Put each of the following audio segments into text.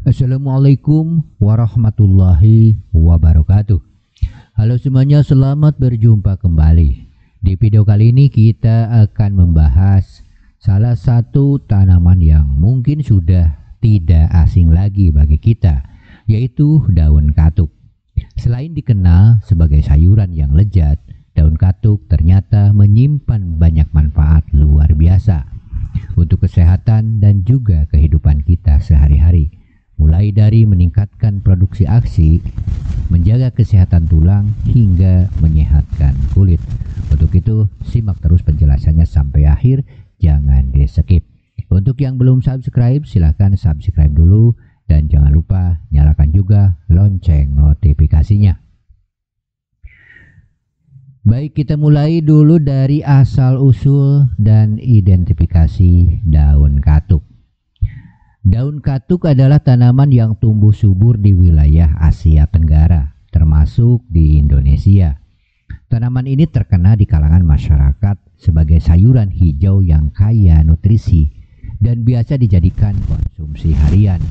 Assalamualaikum warahmatullahi wabarakatuh. Halo semuanya, selamat berjumpa kembali. Di video kali ini kita akan membahas salah satu tanaman yang mungkin sudah tidak asing lagi bagi kita, yaitu daun katuk. Selain dikenal sebagai sayuran yang lezat, daun katuk ternyata menyimpan banyak manfaat luar biasa untuk kesehatan dan juga kehidupan kita sehari-hari. Mulai dari meningkatkan produksi ASI, menjaga kesehatan tulang, hingga menyehatkan kulit. Untuk itu, simak terus penjelasannya sampai akhir, jangan di-skip. Untuk yang belum subscribe, silahkan subscribe dulu, dan jangan lupa nyalakan juga lonceng notifikasinya. Baik, kita mulai dulu dari asal-usul dan identifikasi daun katuk. Daun katuk adalah tanaman yang tumbuh subur di wilayah Asia Tenggara, termasuk di Indonesia. Tanaman ini terkenal di kalangan masyarakat sebagai sayuran hijau yang kaya nutrisi dan biasa dijadikan konsumsi harian,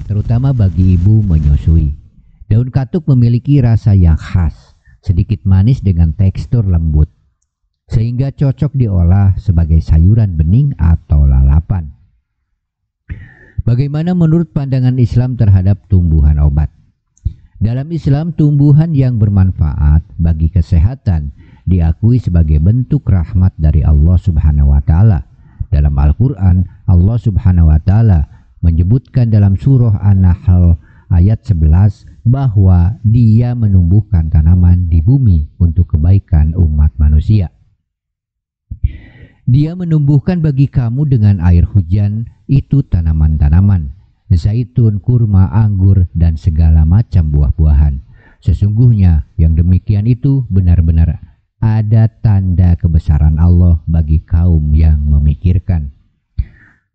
terutama bagi ibu menyusui. Daun katuk memiliki rasa yang khas, sedikit manis dengan tekstur lembut, sehingga cocok diolah sebagai sayuran bening atau lalapan. Bagaimana menurut pandangan Islam terhadap tumbuhan obat? Dalam Islam, tumbuhan yang bermanfaat bagi kesehatan diakui sebagai bentuk rahmat dari Allah Subhanahu wa Ta'ala. Dalam Al-Quran, Allah Subhanahu wa Ta'ala menyebutkan dalam surah An-Nahl ayat 11 bahwa Dia menumbuhkan tanaman di bumi untuk kebaikan umat manusia. Dia menumbuhkan bagi kamu dengan air hujan itu tanaman-tanaman, zaitun, kurma, anggur, dan segala macam buah-buahan. Sesungguhnya yang demikian itu benar-benar ada tanda kebesaran Allah bagi kaum yang memikirkan.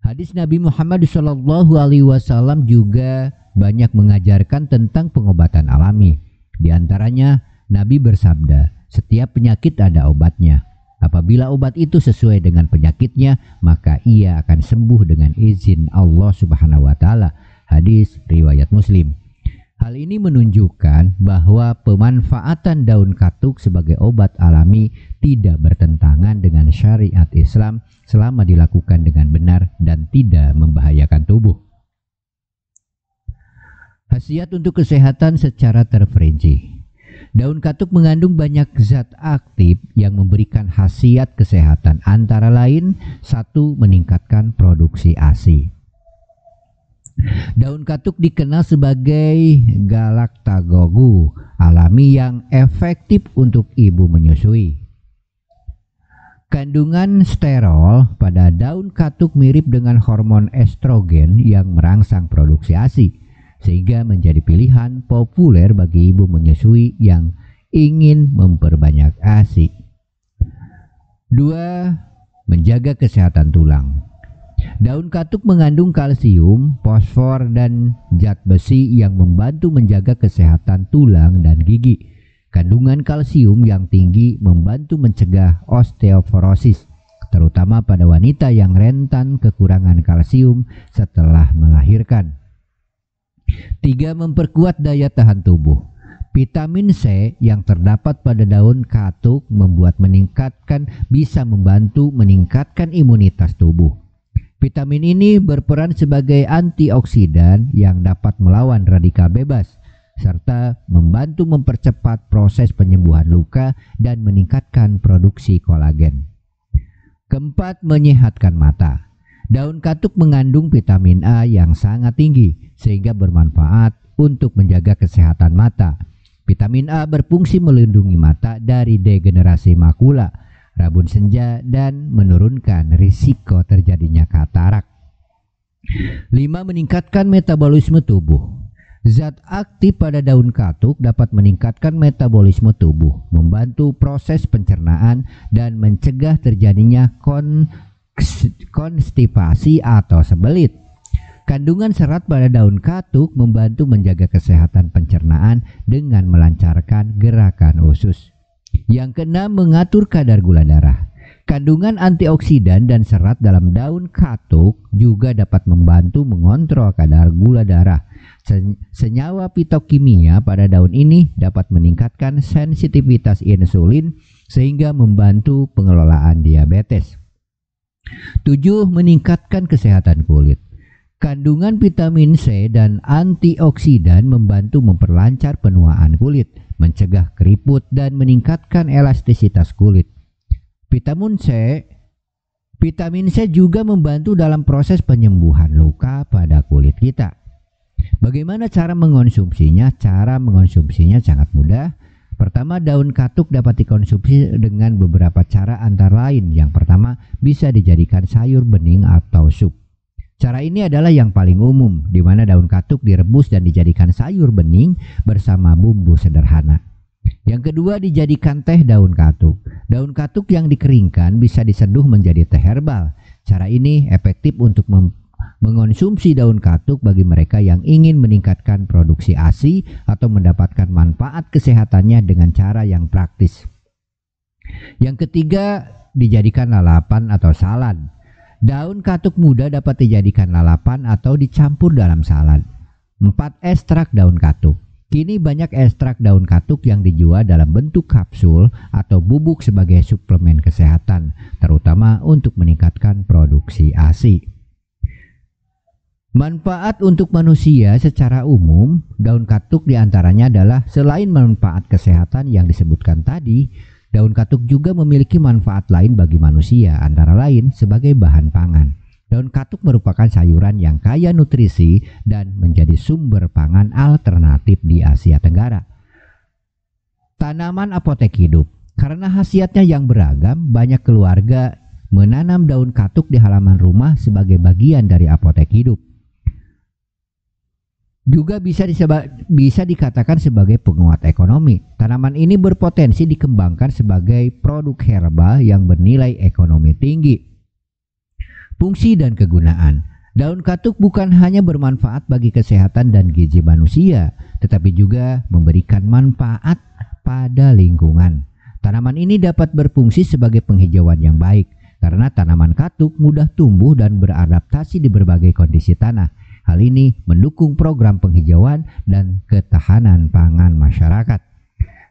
Hadis Nabi Muhammad SAW juga banyak mengajarkan tentang pengobatan alami. Di antaranya Nabi bersabda, setiap penyakit ada obatnya. Apabila obat itu sesuai dengan penyakitnya, maka ia akan sembuh dengan izin Allah Subhanahu wa Ta'ala. Hadis riwayat Muslim. Hal ini menunjukkan bahwa pemanfaatan daun katuk sebagai obat alami tidak bertentangan dengan syariat Islam selama dilakukan dengan benar dan tidak membahayakan tubuh. Khasiat untuk kesehatan secara terperinci. Daun katuk mengandung banyak zat aktif yang memberikan khasiat kesehatan, antara lain 1. Meningkatkan produksi ASI. Daun katuk dikenal sebagai galaktagogu alami yang efektif untuk ibu menyusui. Kandungan sterol pada daun katuk mirip dengan hormon estrogen yang merangsang produksi ASI, sehingga menjadi pilihan populer bagi ibu menyusui yang ingin memperbanyak ASI. 2. Menjaga kesehatan tulang. Daun katuk mengandung kalsium, fosfor, dan zat besi yang membantu menjaga kesehatan tulang dan gigi. Kandungan kalsium yang tinggi membantu mencegah osteoporosis, terutama pada wanita yang rentan kekurangan kalsium setelah melahirkan. 3. Memperkuat daya tahan tubuh. Vitamin C yang terdapat pada daun katuk bisa membantu meningkatkan imunitas tubuh. Vitamin ini berperan sebagai antioksidan yang dapat melawan radikal bebas, serta membantu mempercepat proses penyembuhan luka dan meningkatkan produksi kolagen. 4. Menyehatkan mata. Daun katuk mengandung vitamin A yang sangat tinggi, sehingga bermanfaat untuk menjaga kesehatan mata. Vitamin A berfungsi melindungi mata dari degenerasi makula, rabun senja, dan menurunkan risiko terjadinya katarak. 5. Meningkatkan metabolisme tubuh. Zat aktif pada daun katuk dapat meningkatkan metabolisme tubuh, membantu proses pencernaan, dan mencegah terjadinya konstipasi atau sembelit. Kandungan serat pada daun katuk membantu menjaga kesehatan pencernaan dengan melancarkan gerakan usus. Yang keenam, mengatur kadar gula darah. Kandungan antioksidan dan serat dalam daun katuk juga dapat membantu mengontrol kadar gula darah. Senyawa fitokimia pada daun ini dapat meningkatkan sensitivitas insulin sehingga membantu pengelolaan diabetes. 7. Meningkatkan kesehatan kulit. Kandungan vitamin C dan antioksidan membantu memperlancar penuaan kulit, mencegah keriput dan meningkatkan elastisitas kulit. Vitamin C juga membantu dalam proses penyembuhan luka pada kulit kita. Bagaimana cara mengonsumsinya? Cara mengonsumsinya sangat mudah. Pertama, daun katuk dapat dikonsumsi dengan beberapa cara antara lain. Yang pertama, bisa dijadikan sayur bening atau sup. Cara ini adalah yang paling umum, di mana daun katuk direbus dan dijadikan sayur bening bersama bumbu sederhana. Yang kedua, dijadikan teh daun katuk. Daun katuk yang dikeringkan bisa diseduh menjadi teh herbal. Cara ini efektif untuk mengonsumsi daun katuk bagi mereka yang ingin meningkatkan produksi ASI atau mendapatkan manfaat kesehatannya dengan cara yang praktis. Yang ketiga, dijadikan lalapan atau salad. Daun katuk muda dapat dijadikan lalapan atau dicampur dalam salad. 4. Ekstrak daun katuk. Kini banyak ekstrak daun katuk yang dijual dalam bentuk kapsul atau bubuk sebagai suplemen kesehatan, terutama untuk meningkatkan produksi ASI. Manfaat untuk manusia secara umum, daun katuk diantaranya adalah selain manfaat kesehatan yang disebutkan tadi, daun katuk juga memiliki manfaat lain bagi manusia, antara lain sebagai bahan pangan. Daun katuk merupakan sayuran yang kaya nutrisi dan menjadi sumber pangan alternatif di Asia Tenggara. Tanaman apotek hidup. Karena khasiatnya yang beragam, banyak keluarga menanam daun katuk di halaman rumah sebagai bagian dari apotek hidup. Juga bisa dikatakan sebagai penguat ekonomi. Tanaman ini berpotensi dikembangkan sebagai produk herbal yang bernilai ekonomi tinggi. Fungsi dan kegunaan. Daun katuk bukan hanya bermanfaat bagi kesehatan dan gizi manusia, tetapi juga memberikan manfaat pada lingkungan. Tanaman ini dapat berfungsi sebagai penghijauan yang baik, karena tanaman katuk mudah tumbuh dan beradaptasi di berbagai kondisi tanah. Hal ini mendukung program penghijauan dan ketahanan pangan masyarakat.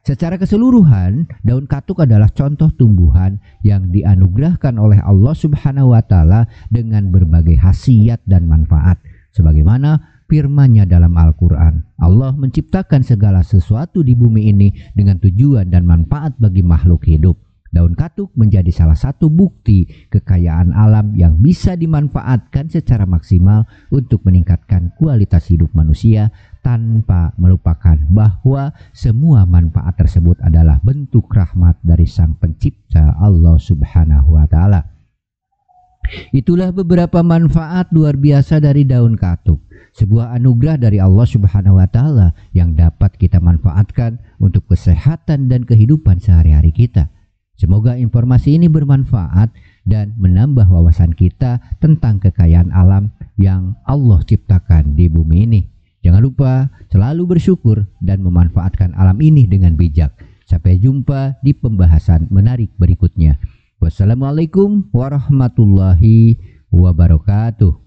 Secara keseluruhan, daun katuk adalah contoh tumbuhan yang dianugerahkan oleh Allah Subhanahu wa Ta'ala dengan berbagai khasiat dan manfaat. Sebagaimana firman-Nya dalam Al-Quran, Allah menciptakan segala sesuatu di bumi ini dengan tujuan dan manfaat bagi makhluk hidup. Daun katuk menjadi salah satu bukti kekayaan alam yang bisa dimanfaatkan secara maksimal untuk meningkatkan kualitas hidup manusia tanpa melupakan bahwa semua manfaat tersebut adalah bentuk rahmat dari Sang Pencipta Allah Subhanahu wa Ta'ala. Itulah beberapa manfaat luar biasa dari daun katuk, sebuah anugerah dari Allah Subhanahu wa Ta'ala yang dapat kita manfaatkan untuk kesehatan dan kehidupan sehari-hari kita. Semoga informasi ini bermanfaat dan menambah wawasan kita tentang kekayaan alam yang Allah ciptakan di bumi ini. Jangan lupa selalu bersyukur dan memanfaatkan alam ini dengan bijak. Sampai jumpa di pembahasan menarik berikutnya. Wassalamualaikum warahmatullahi wabarakatuh.